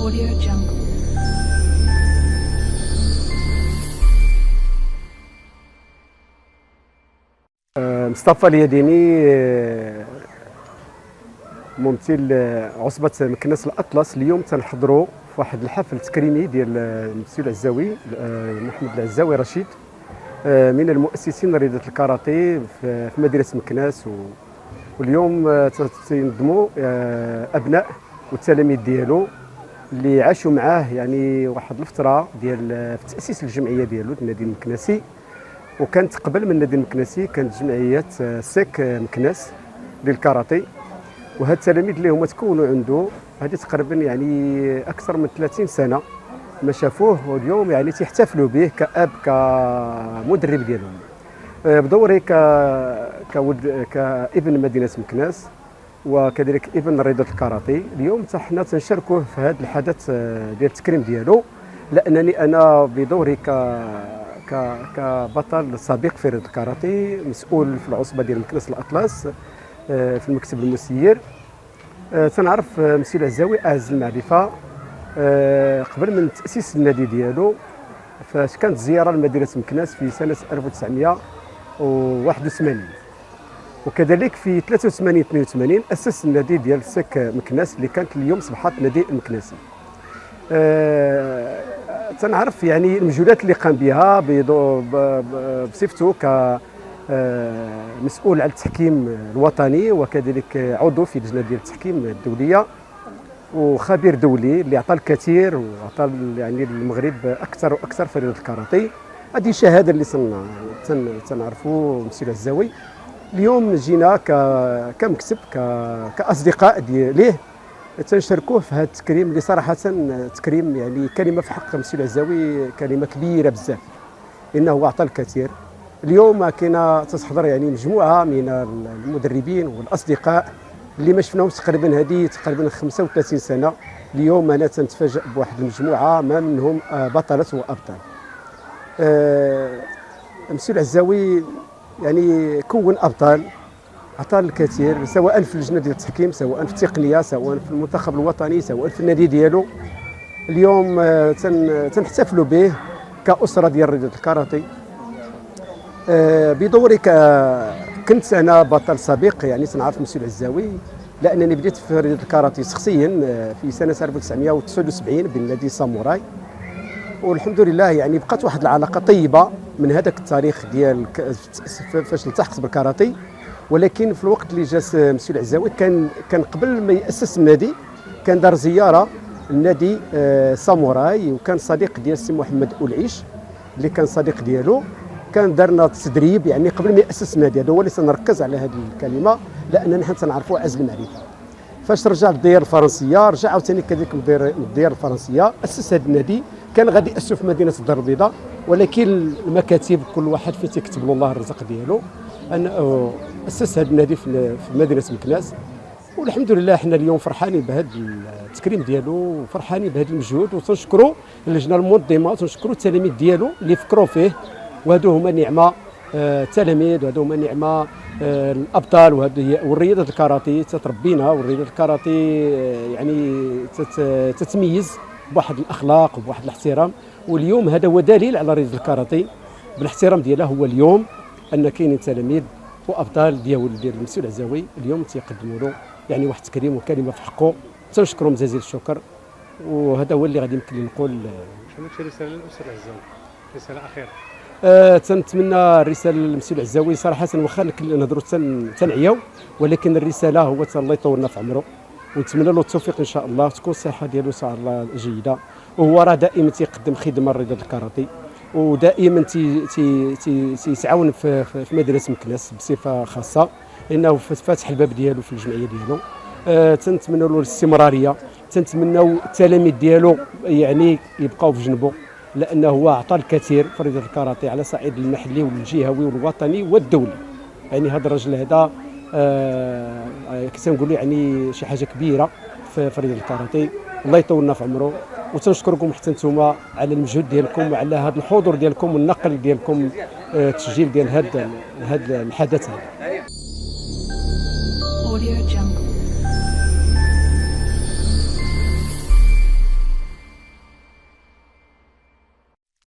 Audio Jungle. مصطفى اليديني، ممثل عصبة مكناس الأطلس. اليوم تنحضروا في واحد الحفل تكريمي ديال الممثل العزاوي محمد العزاوي رشيد، من المؤسسين رياضة الكاراتيه في مدينة مكناس. واليوم تنظموا أبناء والتلاميذ ديالو اللي عاشوا معاه يعني واحد الفترة ديال في تأسيس الجمعية ديالو النادي المكناسي. وكانت قبل من النادي المكناسي كانت جمعية سيك مكناس للكاراتيه، وهاد التلاميذ اللي هما تكونوا عنده هذه تقريبا يعني اكثر من 30 سنه ما شافوه، واليوم يعني تيحتفلوا به كاب كمدرب ديالهم بدوري كابن مدينه مكناس، وكذلك ابن رياضه الكاراتيه. اليوم حنا تنشاركوه في هذا الحدث ديال التكريم ديالو، لانني انا بدوري كبطل سابق في رياضه الكاراتيه، مسؤول في العصبه ديال مكناس الاطلس في المكتب المسير. تنعرف مسيو العزاوي اعز المعرفه قبل من تاسيس النادي ديالو، فاش كانت زياره لمدينه مكناس في سنه 1981، وكذلك في 83 82 اسس النادي ديال سيك مكناس اللي كانت اليوم صبحت نادي المكناسي. تنعرف يعني المجهودات اللي قام بها بصفته كمسؤول على التحكيم الوطني، وكذلك عضو في لجنه ديال التحكيم الدوليه، وخبير دولي اللي عطى الكثير وعطى يعني المغرب اكثر واكثر في رياضه الكاراتيه. هذه شهاده اللي تنعرفوا مسيو العزاوي. اليوم جينا كمكتب كاصدقاء ليه تنشاركوه في هذا التكريم اللي صراحه تكريم يعني كلمه في حق مسيو العزاوي، كلمه كبيره بزاف، انه عطى الكثير. اليوم كاينه تحضر يعني مجموعه من المدربين والاصدقاء اللي ما شفناهمش تقريبا 35 سنه. اليوم انا تنتفاجئ بواحد المجموعه ما منهم بطلات وابطال. مسيو العزاوي يعني كون ابطال، عطى الكثير سواء في اللجنه ديال التحكيم، سواء في التقنيه، سواء في المنتخب الوطني، سواء في النادي ديالو. اليوم تنحتفلوا به كاسره ديال رياضه الكاراتيه. بدوري كنت انا بطل سابق، يعني تنعرف مسيو العزاوي لانني بديت في رياضه الكاراتيه شخصيا في سنه 1979 بالنادي ساموراي، والحمد لله يعني بقات واحد العلاقه طيبه من هذاك التاريخ ديال فاش التحقت بالكاراتيه. ولكن في الوقت اللي جا مسيو العزاوي كان قبل ما ياسس النادي كان دار زياره للنادي ساموراي، وكان صديق ديال السي محمد أولعيش اللي كان صديق ديالو. كان دارنا تدريب يعني قبل ما ياسس النادي. هذا هو اللي سنركز على هذه الكلمه، لاننا حنا تنعرفوا عز المعرفه. فاش رجع للديار الفرنسيه، رجع عاوتاني كذلك من الديار الفرنسيه، اسس هذا النادي. كان غادي ياسسوا في مدينه الدار البيضاء، ولكن المكاتب كل واحد فين تيكتب له الله الرزق ديالو. انا اسس هذا النادي في مدينه مكناس، والحمد لله حنا اليوم فرحانين بهذا التكريم ديالو، وفرحانين بهذا المجهود، وتنشكروا اللجنه المنظمه وتنشكروا التلاميذ ديالو اللي فكروا فيه. وهذو هما نعمه التلاميذ، وهذو هما نعمه الابطال، والرياضه الكاراتيه تتربينا. والرياضه الكاراتيه يعني تتميز بواحد الاخلاق وبواحد الاحترام. واليوم هذا هو دليل على رياضه الكاراتيه بالاحترام ديالها، هو اليوم ان كاينين تلاميذ وابطال ديال المسيو العزاوي اليوم تيقدموا له يعني واحد التكريم وكلمه في حقه. تنشكرهم جزيل الشكر، وهذا هو اللي غادي يمكن لي نقول. شنو رساله للاسره العزاوي، رساله اخيره؟ تنتمنى الرساله للمسيو العزاوي صراحه، واخا نهضروا تنعياو، ولكن الرساله هو الله يطولنا في عمره، ونتمنى له التوفيق ان شاء الله، تكون الصحه ديالو ان شاء الله جيده. وهو راه دائما تيقدم خدمه لرياضه الكاراتيه، ودائما تيتعاون في مدينه مكناس بصفه خاصه، لانه فاتح الباب ديالو في الجمعيه ديالو. تنتمنى له الاستمراريه، تنتمناو التلاميذ ديالو يعني يبقاو في جنبه، لانه هو عطى الكثير في رياضه الكاراتيه على الصعيد المحلي والجهوي والوطني والدولي. يعني هذا الرجل هذا كنقولوا يعني شي حاجه كبيره في رياضه الكاراتيه. الله يطولنا في عمره، وتنشكركم حتى نتوما على المجهود ديالكم وعلى هذا الحضور ديالكم والنقل ديالكم، التسجيل ديال هذا الحدث هذا.